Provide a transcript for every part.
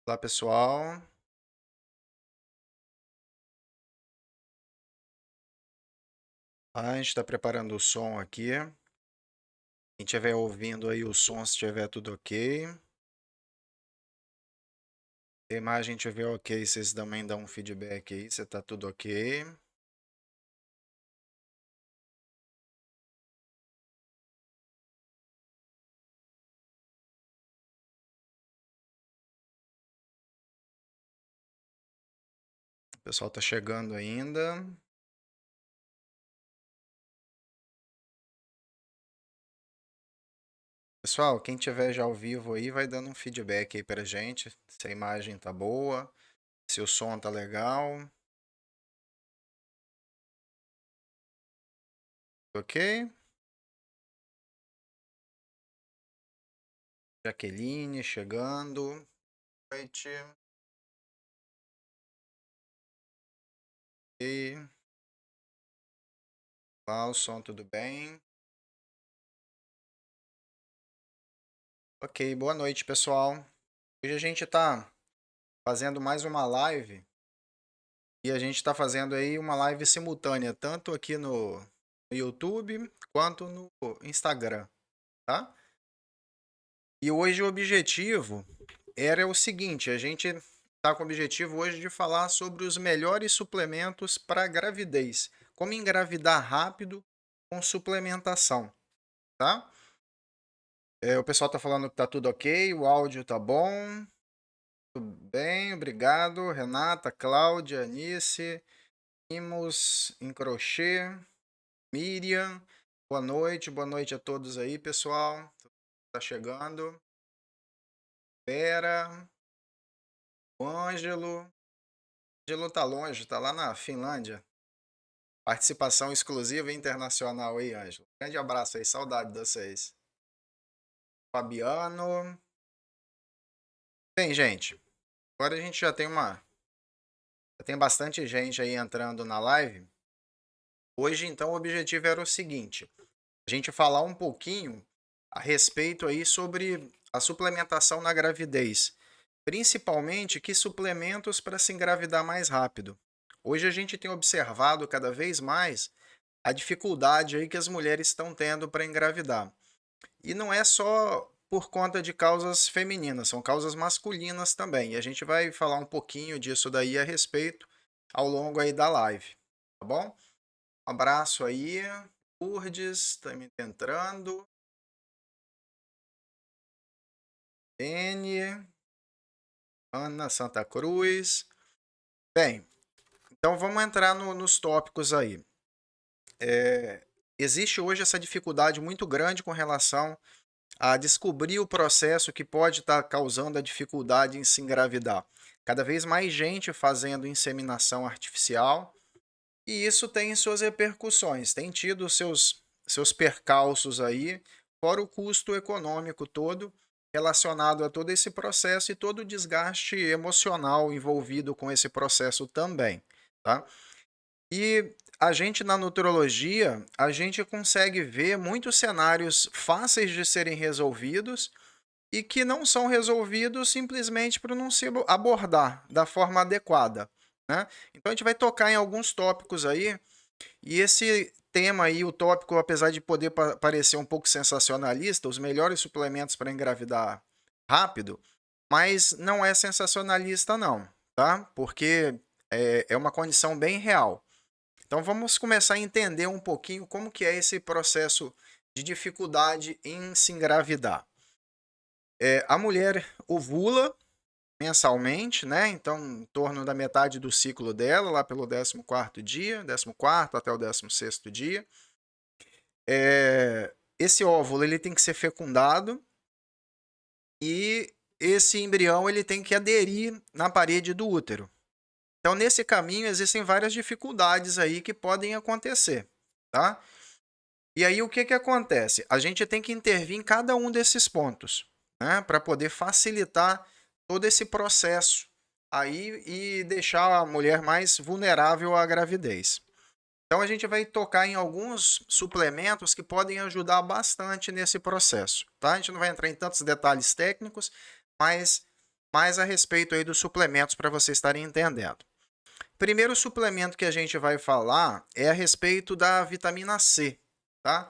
Olá, pessoal. A gente está preparando o som aqui. Quem estiver ouvindo aí o som, se estiver tudo ok. Se a imagem estiver ok, vocês também dão um feedback aí, se está tudo ok. O pessoal está chegando ainda. Pessoal, quem tiver já ao vivo aí, vai dando um feedback aí pra gente. Se a imagem tá boa, se o som tá legal. Ok? Jaqueline chegando. Boa noite. E lá, o som tudo bem? Ok, boa noite, pessoal. Hoje a gente tá fazendo mais uma live e a gente está fazendo aí uma live simultânea, tanto aqui no YouTube quanto no Instagram, tá? E hoje o objetivo era o seguinte, a gente está com o objetivo hoje de falar sobre os melhores suplementos para gravidez, como engravidar rápido com suplementação, tá? O pessoal está falando que tá tudo ok, o áudio tá bom, tudo bem, obrigado, Renata, Cláudia, Anice, Imos em crochê, Miriam, boa noite a todos aí, pessoal. Tá chegando. Vera, o Ângelo. Ângelo tá longe, tá lá na Finlândia. Participação exclusiva e internacional aí, Ângelo. Grande abraço aí, saudade de vocês. Fabiano. Bem, gente, agora a gente já tem já tem bastante gente aí entrando na live. Hoje, então, o objetivo era o seguinte: a gente falar um pouquinho a respeito aí sobre a suplementação na gravidez, principalmente que suplementos para se engravidar mais rápido. Hoje a gente tem observado cada vez mais a dificuldade aí que as mulheres estão tendo para engravidar. E não é só por conta de causas femininas, são causas masculinas também. E a gente vai falar um pouquinho disso daí a respeito ao longo aí da live, tá bom? Um abraço aí, Urdes, também tá entrando. N, Ana Santa Cruz. Bem, então vamos entrar nos tópicos aí. Existe hoje essa dificuldade muito grande com relação a descobrir o processo que pode estar causando a dificuldade em se engravidar. Cada vez mais gente fazendo inseminação artificial e isso tem suas repercussões, tem tido seus percalços aí, fora o custo econômico todo relacionado a todo esse processo e todo o desgaste emocional envolvido com esse processo também, tá? E a gente na nutrologia, a gente consegue ver muitos cenários fáceis de serem resolvidos e que não são resolvidos simplesmente por não se abordar da forma adequada, né? Então a gente vai tocar em alguns tópicos aí e esse tema aí, o tópico, apesar de poder parecer um pouco sensacionalista, os melhores suplementos para engravidar rápido, mas não é sensacionalista não, tá? Porque é uma condição bem real. Então vamos começar a entender um pouquinho como que é esse processo de dificuldade em se engravidar. A mulher ovula mensalmente, né? Então, em torno da metade do ciclo dela, lá pelo 14º dia, 14º até o 16º dia. Esse óvulo ele tem que ser fecundado e esse embrião ele tem que aderir na parede do útero. Então, nesse caminho, existem várias dificuldades aí que podem acontecer, tá? E aí, o que que acontece? A gente tem que intervir em cada um desses pontos, né? Para poder facilitar todo esse processo aí e deixar a mulher mais vulnerável à gravidez. Então, a gente vai tocar em alguns suplementos que podem ajudar bastante nesse processo, tá? A gente não vai entrar em tantos detalhes técnicos, mas mais a respeito aí dos suplementos para vocês estarem entendendo. Primeiro suplemento que a gente vai falar é a respeito da vitamina C, tá?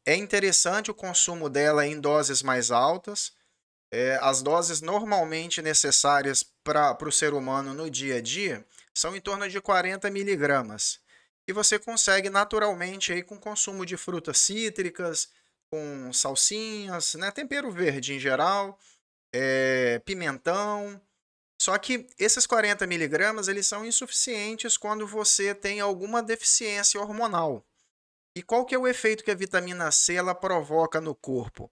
É interessante o consumo dela em doses mais altas. As doses normalmente necessárias para o ser humano no dia a dia são em torno de 40 miligramas. E você consegue naturalmente aí com consumo de frutas cítricas, com salsinhas, né, tempero verde em geral, pimentão. Só que esses 40 miligramas eles são insuficientes quando você tem alguma deficiência hormonal. E qual que é o efeito que a vitamina C ela provoca no corpo?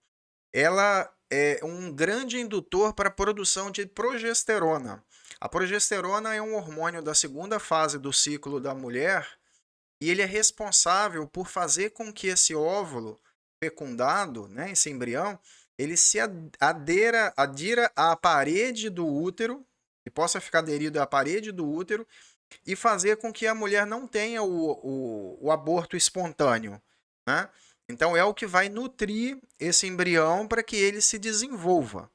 Ela é um grande indutor para a produção de progesterona. A progesterona é um hormônio da segunda fase do ciclo da mulher e ele é responsável por fazer com que esse óvulo fecundado, né, esse embrião, ele se adira à parede do útero e possa ficar aderido à parede do útero e fazer com que a mulher não tenha o aborto espontâneo, né? Então é o que vai nutrir esse embrião para que ele se desenvolva,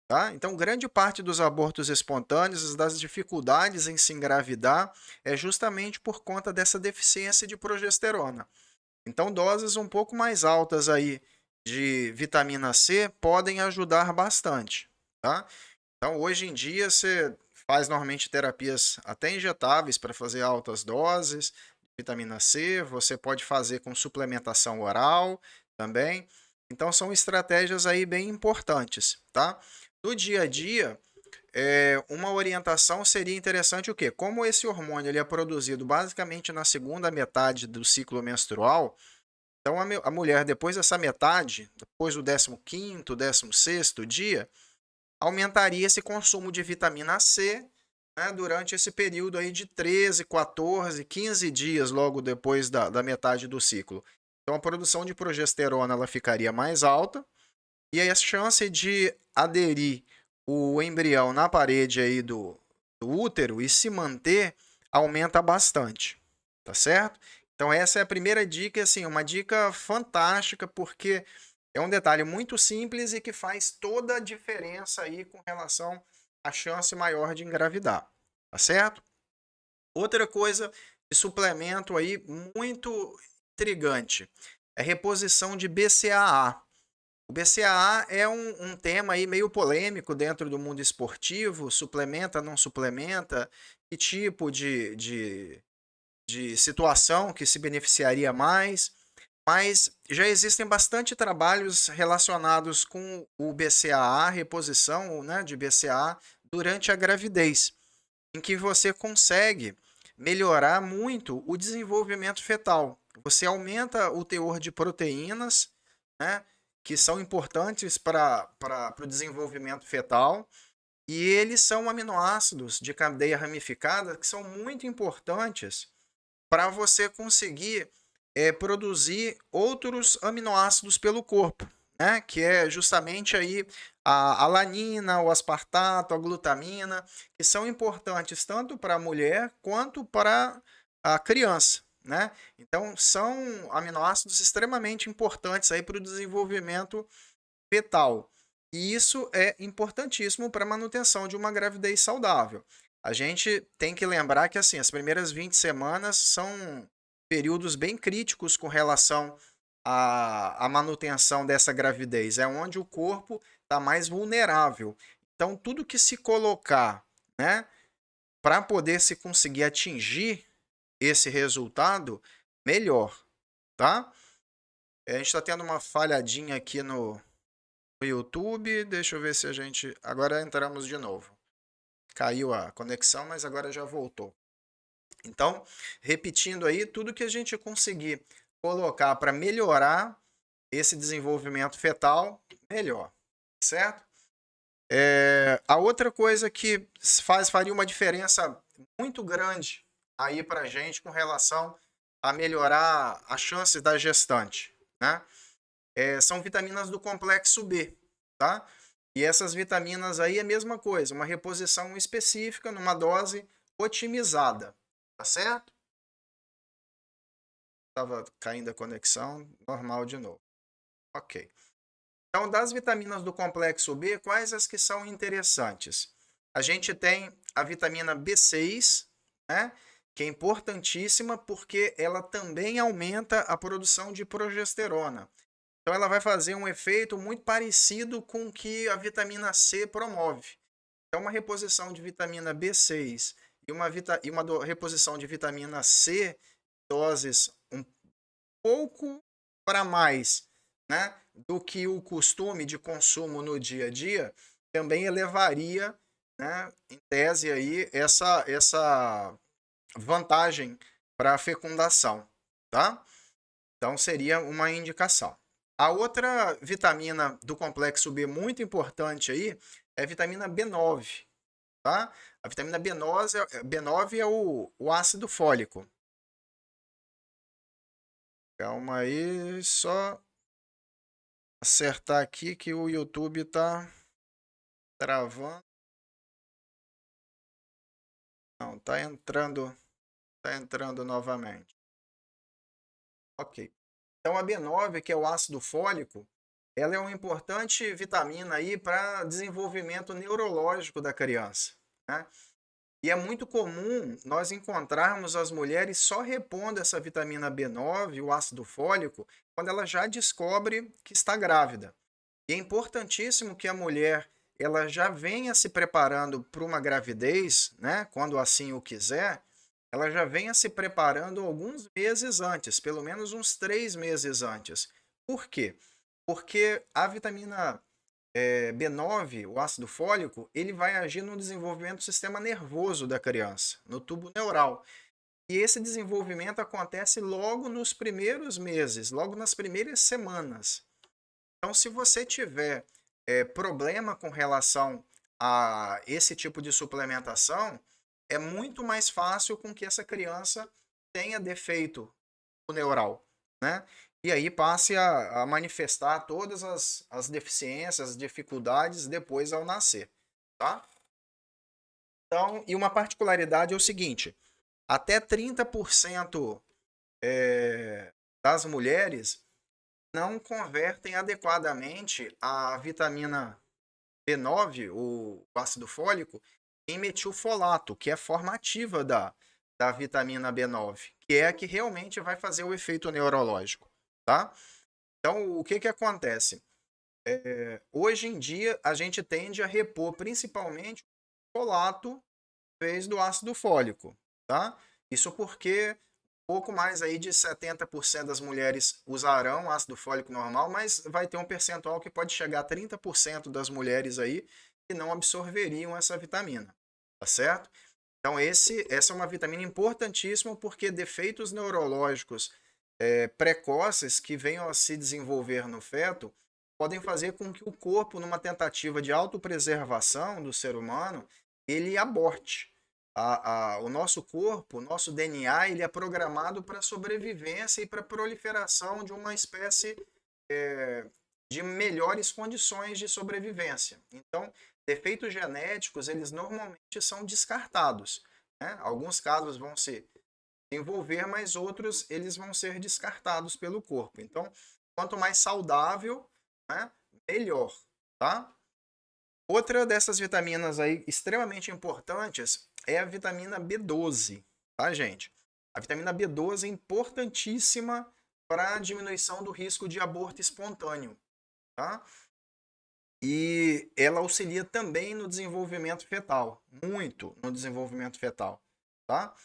tá? Então grande parte dos abortos espontâneos, das dificuldades em se engravidar, é justamente por conta dessa deficiência de progesterona. Então doses um pouco mais altas aí de vitamina C podem ajudar bastante, tá? Então, hoje em dia, você faz normalmente terapias até injetáveis para fazer altas doses de vitamina C. Você pode fazer com suplementação oral também. Então, são estratégias aí bem importantes, tá? No dia a dia, uma orientação seria interessante o quê? Como esse hormônio ele é produzido basicamente na segunda metade do ciclo menstrual, então a mulher, depois dessa metade, depois do 15º, 16º dia, aumentaria esse consumo de vitamina C, né, durante esse período aí de 13, 14, 15 dias logo depois da metade do ciclo. Então a produção de progesterona ela ficaria mais alta e aí a chance de aderir o embrião na parede aí do útero e se manter aumenta bastante, tá certo? Então essa é a primeira dica, assim, uma dica fantástica porque é um detalhe muito simples e que faz toda a diferença aí com relação à chance maior de engravidar, tá certo? Outra coisa de suplemento aí muito intrigante é reposição de BCAA. O BCAA é um tema aí meio polêmico dentro do mundo esportivo, suplementa, não suplementa, que tipo de situação que se beneficiaria mais, mas já existem bastante trabalhos relacionados com o BCAA, reposição, né, de BCAA durante a gravidez, em que você consegue melhorar muito o desenvolvimento fetal. Você aumenta o teor de proteínas, né, que são importantes para o desenvolvimento fetal, e eles são aminoácidos de cadeia ramificada que são muito importantes para você conseguir produzir outros aminoácidos pelo corpo, né? Que é justamente aí a alanina, o aspartato, a glutamina, que são importantes tanto para a mulher quanto para a criança, né? Então são aminoácidos extremamente importantes aí para o desenvolvimento fetal. E isso é importantíssimo para a manutenção de uma gravidez saudável. A gente tem que lembrar que assim, as primeiras 20 semanas são períodos bem críticos com relação à manutenção dessa gravidez. É onde o corpo está mais vulnerável. Então, tudo que se colocar, né, para poder se conseguir atingir esse resultado, melhor, tá? A gente está tendo uma falhadinha aqui no YouTube. Deixa eu ver se a gente. Agora entramos de novo. Caiu a conexão, mas agora já voltou. Então, repetindo aí, tudo que a gente conseguir colocar para melhorar esse desenvolvimento fetal, melhor, certo? A outra coisa que faria uma diferença muito grande aí para a gente com relação a melhorar a chance da gestante, né? São vitaminas do complexo B, tá? E essas vitaminas aí é a mesma coisa, uma reposição específica numa dose otimizada, tá certo? Estava caindo a conexão, normal de novo. Ok. Então, das vitaminas do complexo B, quais as que são interessantes? A gente tem a vitamina B6, né? Que é importantíssima porque ela também aumenta a produção de progesterona. Então ela vai fazer um efeito muito parecido com o que a vitamina C promove. Então uma reposição de vitamina B6 e uma reposição de vitamina C, doses um pouco para mais, né, do que o costume de consumo no dia a dia, também elevaria, né, em tese aí essa vantagem para a fecundação, tá? Então seria uma indicação. A outra vitamina do complexo B muito importante aí é a vitamina B9, tá? A vitamina B9 é o ácido fólico. Calma aí, só acertar aqui que o YouTube tá travando. Não, tá entrando novamente. Ok. Então a B9, que é o ácido fólico, ela é uma importante vitamina aí para desenvolvimento neurológico da criança, né? E é muito comum nós encontrarmos as mulheres só repondo essa vitamina B9, o ácido fólico, quando ela já descobre que está grávida. E é importantíssimo que a mulher ela já venha se preparando para uma gravidez, né, quando assim o quiser, ela já venha se preparando alguns meses antes, pelo menos uns 3 meses antes. Por quê? Porque a vitamina B9, o ácido fólico, ele vai agir no desenvolvimento do sistema nervoso da criança, no tubo neural. E esse desenvolvimento acontece logo nos primeiros meses, logo nas primeiras semanas. Então, se você tiver problema com relação a esse tipo de suplementação, é muito mais fácil com que essa criança tenha defeito neural, né? E aí passe a manifestar todas as deficiências, as dificuldades depois ao nascer, tá? Então, e uma particularidade é o seguinte, até 30% das mulheres não convertem adequadamente a vitamina B9, o ácido fólico, em metilfolato, que é a forma ativa da vitamina B9, que é a que realmente vai fazer o efeito neurológico, tá? Então, o que que acontece? Hoje em dia, a gente tende a repor principalmente o folato em vez do ácido fólico, tá? Isso porque pouco mais aí de 70% das mulheres usarão ácido fólico normal, mas vai ter um percentual que pode chegar a 30% das mulheres aí que não absorveriam essa vitamina, tá certo? Então essa é uma vitamina importantíssima porque defeitos neurológicos precoces que venham a se desenvolver no feto podem fazer com que o corpo, numa tentativa de autopreservação do ser humano, ele aborte. O nosso corpo, o nosso DNA, ele é programado para sobrevivência e para proliferação de uma espécie de melhores condições de sobrevivência. Então, defeitos genéticos, eles normalmente são descartados, né? Alguns casos vão se desenvolver, mas outros eles vão ser descartados pelo corpo. Então, quanto mais saudável, né, melhor, tá? Outra dessas vitaminas aí extremamente importantes é a vitamina B12, tá, gente? A vitamina B12 é importantíssima para a diminuição do risco de aborto espontâneo, tá? E ela auxilia também no desenvolvimento fetal, muito no desenvolvimento fetal, tá?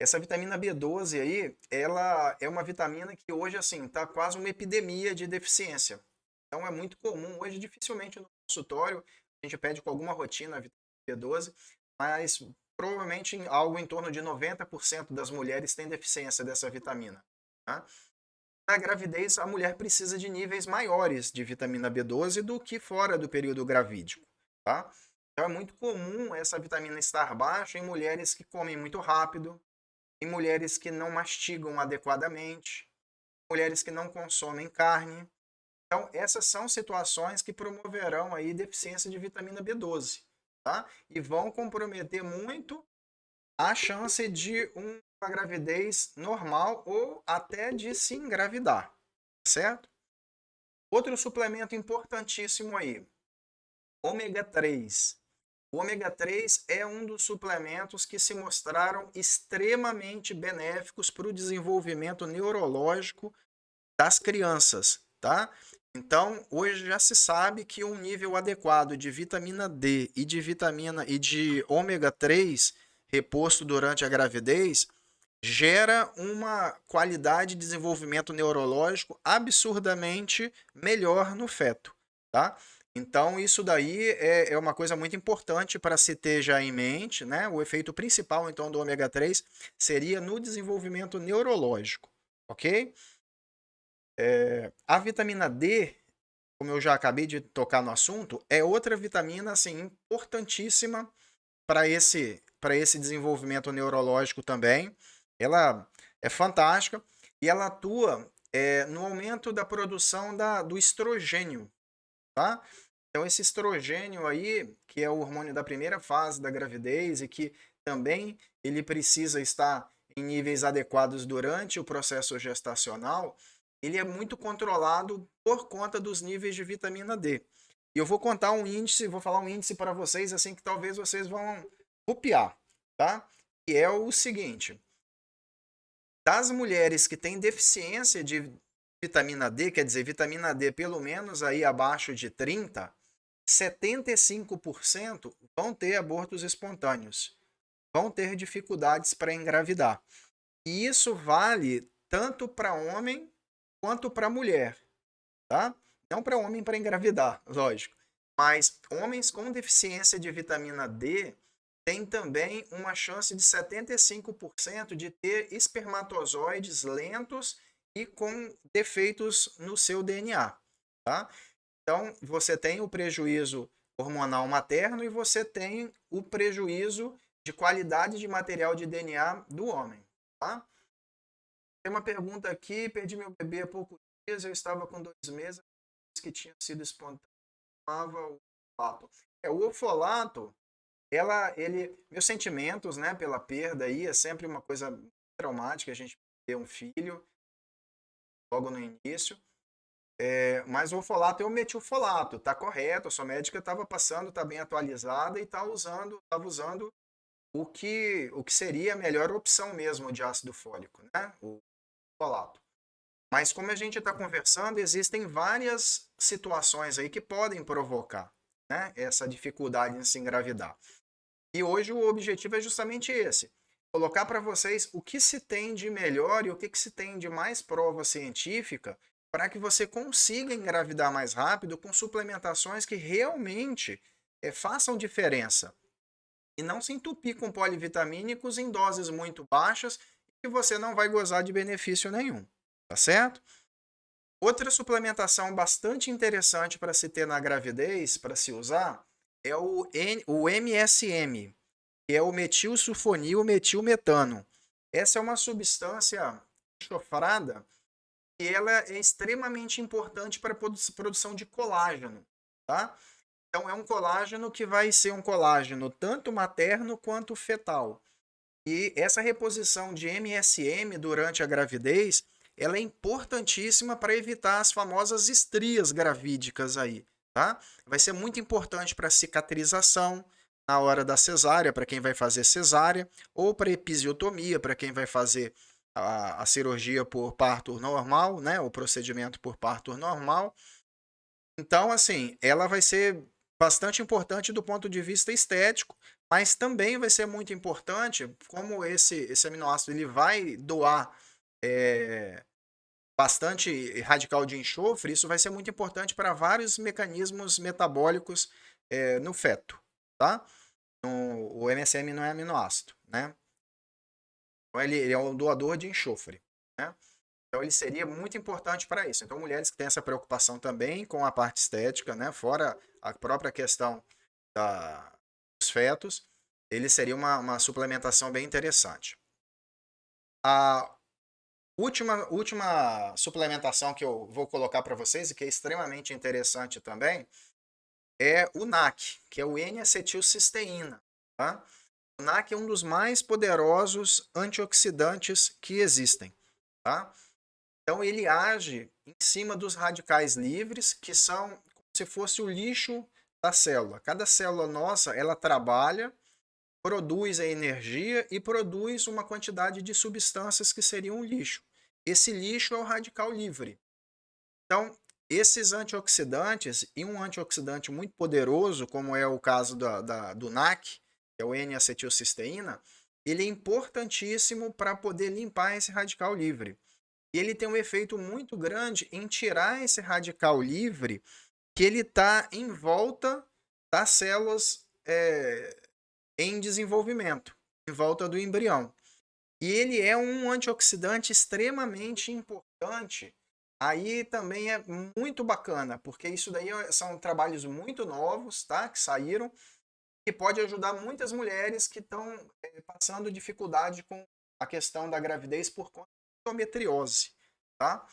Essa vitamina B12 aí, ela é uma vitamina que hoje, assim, tá quase uma epidemia de deficiência. Então é muito comum, hoje dificilmente no consultório a gente pede com alguma rotina a vitamina B12, mas provavelmente algo em torno de 90% das mulheres têm deficiência dessa vitamina, tá? Na gravidez, a mulher precisa de níveis maiores de vitamina B12 do que fora do período gravídico, tá? Então é muito comum essa vitamina estar baixa em mulheres que comem muito rápido, em mulheres que não mastigam adequadamente, mulheres que não consomem carne. Então, essas são situações que promoverão aí deficiência de vitamina B12, tá? E vão comprometer muito a chance de uma gravidez normal ou até de se engravidar, certo? Outro suplemento importantíssimo aí, ômega 3. O ômega 3 é um dos suplementos que se mostraram extremamente benéficos para o desenvolvimento neurológico das crianças, tá? Então, hoje já se sabe que um nível adequado de vitamina D e de vitamina e de ômega 3 reposto durante a gravidez gera uma qualidade de desenvolvimento neurológico absurdamente melhor no feto, tá? Então, isso daí é uma coisa muito importante para se ter já em mente, né? O efeito principal, então, do ômega 3 seria no desenvolvimento neurológico, ok? A vitamina D, como eu já acabei de tocar no assunto, é outra vitamina, assim, importantíssima para esse desenvolvimento neurológico também. Ela é fantástica e ela atua no aumento da produção do estrogênio, tá? Então esse estrogênio aí, que é o hormônio da primeira fase da gravidez e que também ele precisa estar em níveis adequados durante o processo gestacional, ele é muito controlado por conta dos níveis de vitamina D. E eu vou contar um índice, vou falar um índice para vocês assim que talvez vocês vão copiar, tá? Que é o seguinte: das mulheres que têm deficiência de vitamina D, quer dizer, vitamina D pelo menos aí abaixo de 30, 75% vão ter abortos espontâneos, vão ter dificuldades para engravidar. E isso vale tanto para homem quanto para mulher, tá? Não para homem para engravidar, lógico. Mas homens com deficiência de vitamina D têm também uma chance de 75% de ter espermatozoides lentos e com defeitos no seu DNA, tá? Então, você tem o prejuízo hormonal materno e você tem o prejuízo de qualidade de material de DNA do homem, tá? Tem uma pergunta aqui: perdi meu bebê há poucos dias, eu estava com 2 meses, que tinha sido espontâneo, tomava o folato. O ofolato, meus sentimentos, né, pela perda aí, é sempre uma coisa traumática, a gente ter um filho logo no início. Mas o ofolato é o metilfolato, tá correto, a sua médica estava passando, está bem atualizada e estava usando o que seria a melhor opção mesmo de ácido fólico, né? O folato. Mas como a gente está conversando, existem várias situações aí que podem provocar, né, essa dificuldade em se engravidar. E hoje o objetivo é justamente esse: colocar para vocês o que se tem de melhor e o que se tem de mais prova científica para que você consiga engravidar mais rápido com suplementações que realmente façam diferença. E não se entupir com polivitamínicos em doses muito baixas que você não vai gozar de benefício nenhum. Tá certo? Outra suplementação bastante interessante para se ter na gravidez, para se usar, é o MSM, que é o metilsulfonil metilmetano. Essa é uma substância enxofrada e ela é extremamente importante para a produção de colágeno, tá? Então é um colágeno que vai ser um colágeno tanto materno quanto fetal. E essa reposição de MSM durante a gravidez, ela é importantíssima para evitar as famosas estrias gravídicas aí, tá? Vai ser muito importante para cicatrização na hora da cesárea, para quem vai fazer cesárea, ou para episiotomia, para quem vai fazer a cirurgia por parto normal, né? O procedimento por parto normal. Então, assim, ela vai ser bastante importante do ponto de vista estético, mas também vai ser muito importante, como esse aminoácido ele vai doar é, bastante radical de enxofre, isso vai ser muito importante para vários mecanismos metabólicos no feto, tá? O MSM não é aminoácido, né? Então ele é um doador de enxofre, né? Então ele seria muito importante para isso. Então mulheres que têm essa preocupação também com a parte estética, né, fora a própria questão dos fetos, ele seria uma suplementação bem interessante. A última suplementação que eu vou colocar para vocês e que é extremamente interessante também é o NAC, que é o N-acetilcisteína, tá? O NAC é um dos mais poderosos antioxidantes que existem, tá? Então ele age em cima dos radicais livres, que são como se fosse o lixo da célula. Cada célula nossa, ela trabalha, produz a energia e produz uma quantidade de substâncias que seriam um lixo. Esse lixo é o radical livre. Então, esses antioxidantes, e um antioxidante muito poderoso, como é o caso do NAC, que é o N-acetilcisteína, ele é importantíssimo para poder limpar esse radical livre. E ele tem um efeito muito grande em tirar esse radical livre que ele está em volta das células em desenvolvimento, em volta do embrião. E ele é um antioxidante extremamente importante. Aí também é muito bacana, porque isso daí são trabalhos muito novos, tá? Que saíram, que pode ajudar muitas mulheres que estão passando dificuldade com a questão da gravidez por conta de endometriose, tá?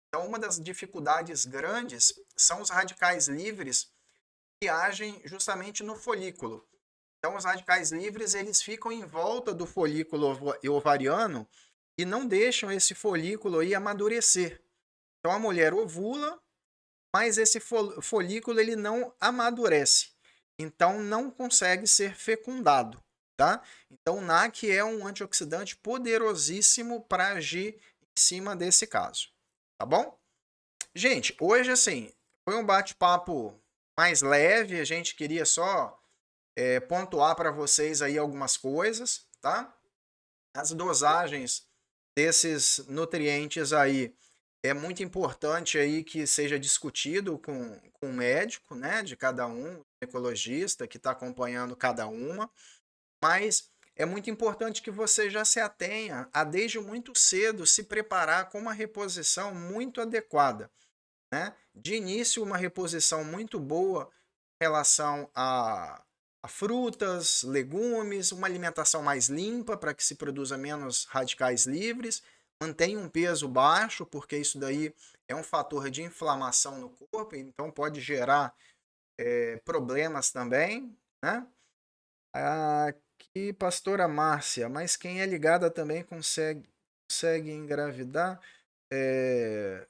Então, uma das dificuldades grandes são os radicais livres que agem justamente no folículo. Então, os radicais livres eles ficam em volta do folículo ovariano e não deixam esse folículo aí amadurecer. Então, a mulher ovula, mas esse folículo ele não amadurece. Então, não consegue ser fecundado. Tá? Então, o NAC é um antioxidante poderosíssimo para agir em cima desse caso. Tá bom? Gente, hoje assim, foi um bate-papo mais leve, a gente queria só pontuar para vocês aí algumas coisas, tá? As dosagens desses nutrientes aí é muito importante aí que seja discutido com o médico, né, de cada um, o ecologista que está acompanhando cada uma, mas é muito importante que você já se atenha a desde muito cedo se preparar com uma reposição muito adequada, né? De início, uma reposição muito boa em relação a frutas, legumes, uma alimentação mais limpa para que se produza menos radicais livres, mantenha um peso baixo, porque isso daí é um fator de inflamação no corpo, então pode gerar problemas também, né? Aqui, pastora Márcia, mas quem é ligada também consegue engravidar? É...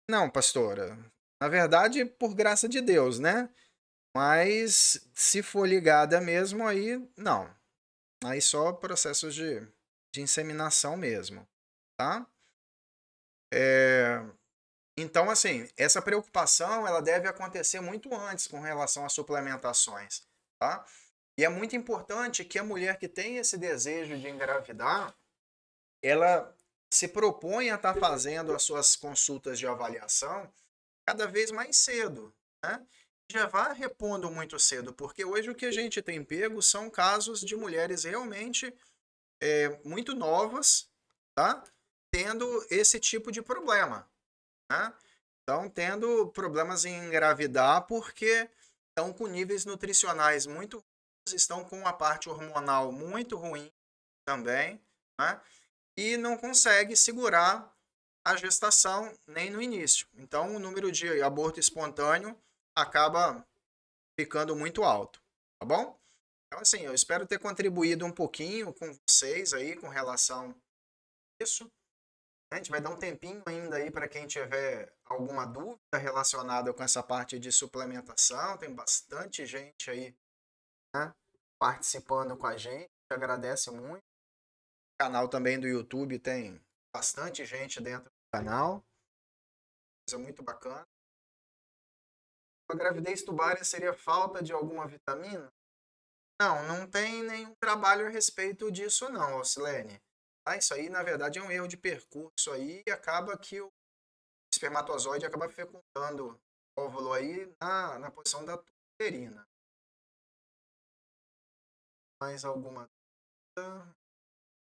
Não, pastora. Na verdade, por graça de Deus, né? Mas se for ligada mesmo, aí não. Aí só processos de inseminação mesmo, tá? Então, assim, essa preocupação ela deve acontecer muito antes com relação às suplementações, tá? E é muito importante que a mulher que tem esse desejo de engravidar, ela se propõe a estar fazendo as suas consultas de avaliação cada vez mais cedo, né? Já vá repondo muito cedo, porque hoje o que a gente tem pego são casos de mulheres realmente muito novas, tá? Tendo esse tipo de problema, né? Então, tendo problemas em engravidar porque estão com níveis nutricionais muito ruins, estão com a parte hormonal muito ruim também, né? E não consegue segurar a gestação nem no início. Então, o número de aborto espontâneo acaba ficando muito alto, tá bom? Então, assim, eu espero ter contribuído um pouquinho com vocês aí com relação a isso. A gente vai dar um tempinho ainda aí para quem tiver alguma dúvida relacionada com essa parte de suplementação. Tem bastante gente aí, né, participando com a gente. Agradece muito. O canal também do YouTube tem bastante gente dentro do canal. Coisa muito bacana. A gravidez tubária seria falta de alguma vitamina? Não, não tem nenhum trabalho a respeito disso não, Ocilene. Ah, isso aí, na verdade, é um erro de percurso aí e acaba que o espermatozoide acaba fecundando o óvulo aí na posição da uterina. Mais alguma dúvida?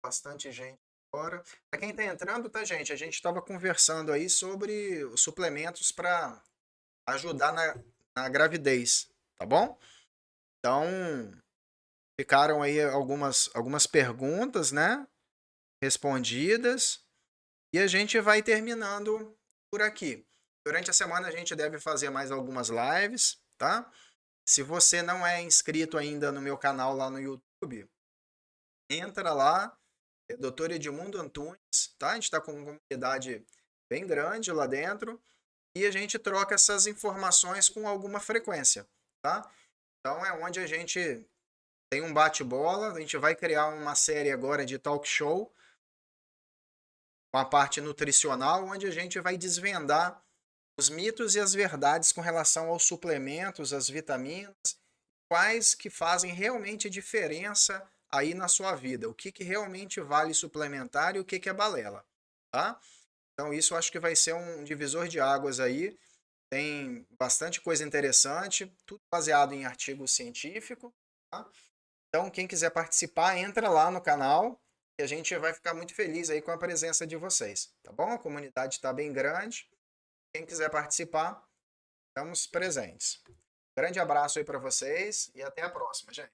Bastante gente agora. Para quem está entrando, tá, gente? A gente estava conversando aí sobre os suplementos para ajudar na gravidez, tá bom? Então, ficaram aí algumas perguntas, né? Respondidas. E a gente vai terminando por aqui. Durante a semana a gente deve fazer mais algumas lives, tá? Se você não é inscrito ainda no meu canal lá no YouTube, entra lá, é Dr. Edmundo Antunes, tá? A gente está com uma comunidade bem grande lá dentro e a gente troca essas informações com alguma frequência, tá? Então é onde a gente tem um bate-bola, a gente vai criar uma série agora de talk show, com a parte nutricional, onde a gente vai desvendar os mitos e as verdades com relação aos suplementos, às vitaminas, quais que fazem realmente diferença aí na sua vida, o que, que realmente vale suplementar e o que, que é balela, tá? Então isso eu acho que vai ser um divisor de águas aí, tem bastante coisa interessante, tudo baseado em artigo científico, tá? Então quem quiser participar, entra lá no canal, e a gente vai ficar muito feliz aí com a presença de vocês, tá bom? A comunidade está bem grande, quem quiser participar, estamos presentes. Grande abraço aí para vocês e até a próxima, gente.